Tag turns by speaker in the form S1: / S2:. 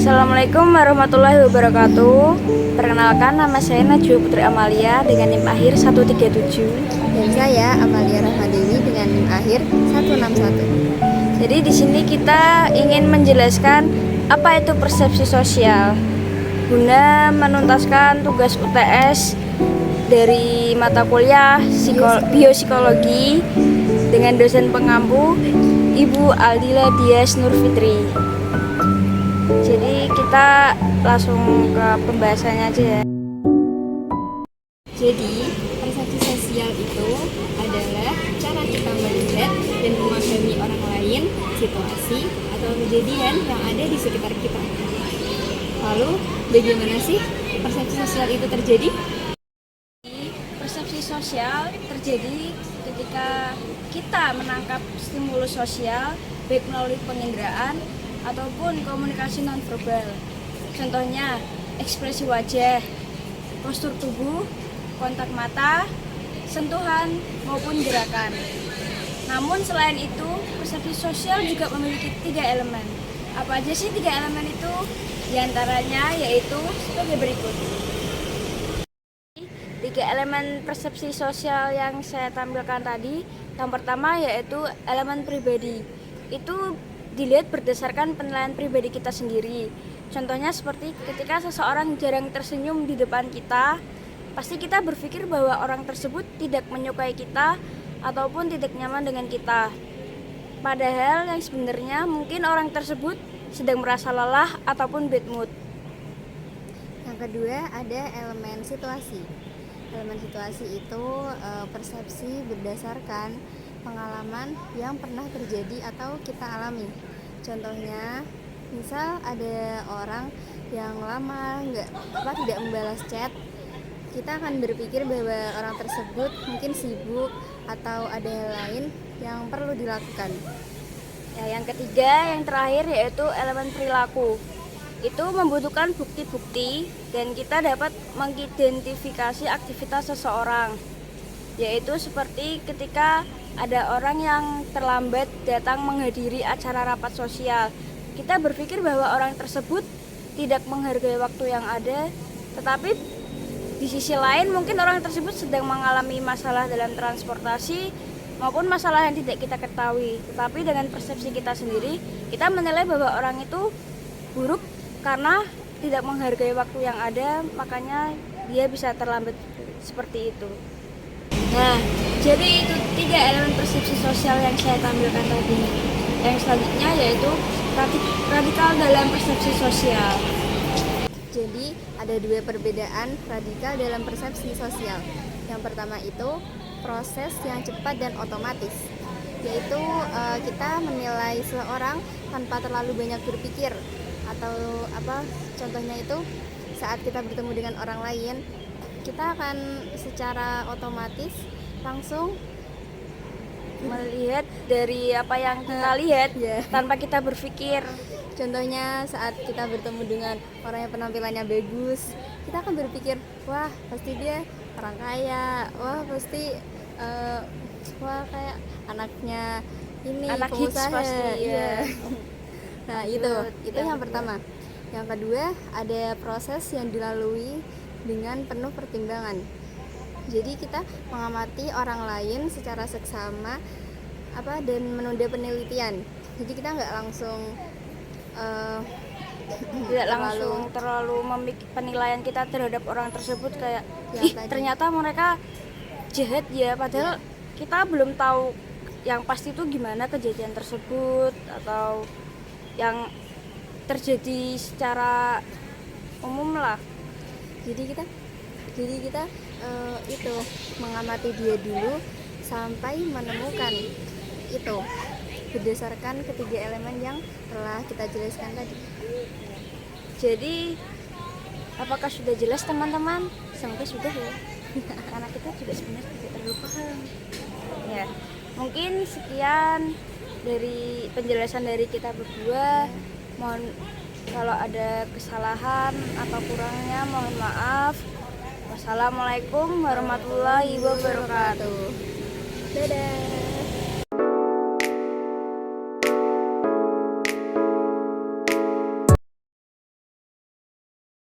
S1: Assalamualaikum warahmatullahi wabarakatuh. Perkenalkan, nama saya Najwa Putri Amalia dengan NIM akhir 137.
S2: Dan saya Amalia Rahmadewi dengan NIM akhir 161.
S1: Jadi di sini kita ingin menjelaskan apa itu persepsi sosial guna menuntaskan tugas UTS dari mata kuliah biopsikologi dengan dosen pengampu Ibu Aldila Dias Nurfitri. Jadi kita langsung ke pembahasannya aja ya.
S2: Jadi, persepsi sosial itu adalah cara kita melihat dan memahami orang lain, situasi, atau kejadian yang ada di sekitar kita. Lalu, bagaimana sih persepsi sosial itu terjadi?
S1: Persepsi sosial terjadi ketika kita menangkap stimulus sosial baik melalui penginderaan ataupun komunikasi nonverbal. Contohnya, ekspresi wajah, postur tubuh, kontak mata, sentuhan, maupun gerakan. Namun selain itu, persepsi sosial juga memiliki 3 elemen. Apa aja sih 3 elemen itu? Di antaranya yaitu sebagai berikut. 3 elemen persepsi sosial yang saya tampilkan tadi, yang pertama yaitu elemen pribadi. Itu dilihat berdasarkan penilaian pribadi kita sendiri. Contohnya seperti ketika seseorang jarang tersenyum di depan kita, pasti kita berpikir bahwa orang tersebut tidak menyukai kita ataupun tidak nyaman dengan kita. Padahal yang sebenarnya mungkin orang tersebut sedang merasa lelah ataupun bad mood.
S2: Yang kedua ada elemen situasi. Elemen situasi itu persepsi berdasarkan pengalaman yang pernah terjadi atau kita alami. Contohnya, misal ada orang yang lama tidak membalas chat, kita akan berpikir bahwa orang tersebut mungkin sibuk atau ada hal lain yang perlu dilakukan.
S1: Ya, yang ketiga, yang terakhir yaitu elemen perilaku. Itu membutuhkan bukti-bukti dan kita dapat mengidentifikasi aktivitas seseorang, yaitu seperti ketika ada orang yang terlambat datang menghadiri acara rapat sosial. Kita berpikir bahwa orang tersebut tidak menghargai waktu yang ada, tetapi di sisi lain mungkin orang tersebut sedang mengalami masalah dalam transportasi maupun masalah yang tidak kita ketahui. Tetapi dengan persepsi kita sendiri, kita menilai bahwa orang itu buruk karena tidak menghargai waktu yang ada, makanya dia bisa terlambat seperti itu. Nah, jadi itu 3 elemen persepsi sosial yang saya tampilkan tadi. Yang selanjutnya yaitu radikal dalam persepsi sosial.
S2: Jadi ada 2 perbedaan radikal dalam persepsi sosial. Yang pertama itu proses yang cepat dan otomatis, yaitu kita menilai seseorang tanpa terlalu banyak berpikir. Atau contohnya itu saat kita bertemu dengan orang lain, kita akan secara otomatis langsung
S1: melihat dari apa yang kita lihat tanpa kita berpikir.
S2: Contohnya saat kita bertemu dengan orang yang penampilannya bagus, kita akan berpikir, wah pasti dia orang kaya, wah pasti wah kayak anaknya ini
S1: anak hits pasti ya.
S2: Nah itu yang pertama. Yang kedua ada proses yang dilalui dengan penuh pertimbangan. Jadi kita mengamati orang lain secara seksama dan menunda penelitian. Jadi kita nggak langsung
S1: terlalu penilaian kita terhadap orang tersebut kayak ternyata mereka jahat ya, padahal kita belum tahu yang pasti itu gimana kejadian tersebut atau yang terjadi secara umum lah.
S2: Jadi kita itu mengamati dia dulu sampai menemukan itu berdasarkan ketiga elemen yang telah kita jelaskan tadi.
S1: Jadi apakah sudah jelas teman-teman? Semoga sudah ya. Karena kita juga sebenarnya tidak terlalu paham. Ya, mungkin sekian dari penjelasan dari kita berdua. Mohon kalau ada kesalahan atau kurangnya mohon maaf. Wassalamualaikum warahmatullahi wabarakatuh.
S2: Dadah.